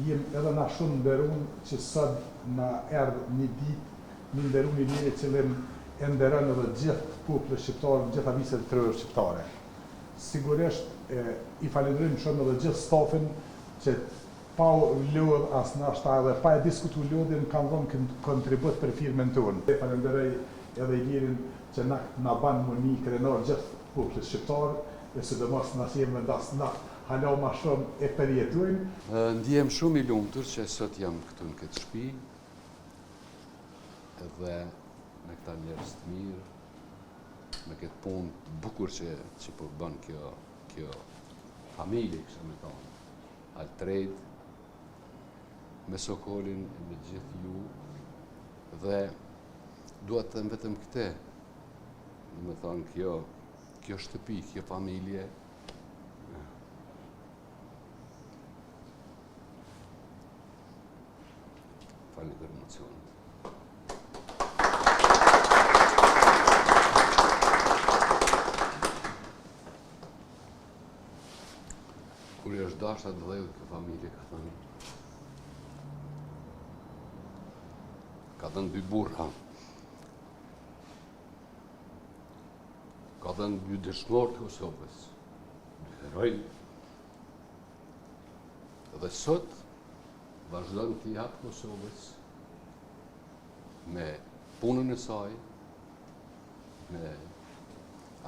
jem edhe na shumë nderun që sot na erdhë një ditë, një nderun i njëri cilën e nderon edhe gjithë popullin shqiptar, gjitha viset tërore shqiptare. Sigurisht i falenderojmë shumë edhe gjithë stafin që pa lodh as nashta edhe pa e diskutu lodhin kanë dhënë kontribut për firmën tonë. Falenderoj edhe Ilirin që na ban muni krenar gjithë popullit shqiptar, e sidomos na sjellën vendas na hala ma shumë e përjetojmë. Ndihem shumë i lumtur që sot jam këtu në këtë shtëpi, edhe me këta njerëz të mirë, me këtë punë të bukur që po bën kjo familje, kështu me thonë, Altrejt, me Sokolin, me gjithë ju, dhe dua të them vetëm këtë, do të thonë kjo shtëpi, kjo familje, falni për emocionet. Kur i është dashur të vëllai kjo familje ka dhënë dy burra, ka dhënë dy dëshmorë të Kosovës, dy heroj, dhe sot vazhdon të jap Kosovës me punën e saj, me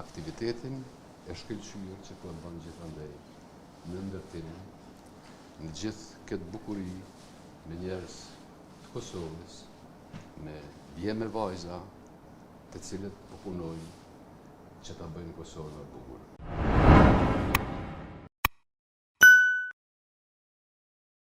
aktivitetin e shkëlqyer që po e bën gjithandej në ndërtim, në gjithë këtë bukuri, me njerëz të Kosovës, me dje me vajza, të cilët po punojnë që ta bëjnë Kosovën më bukur.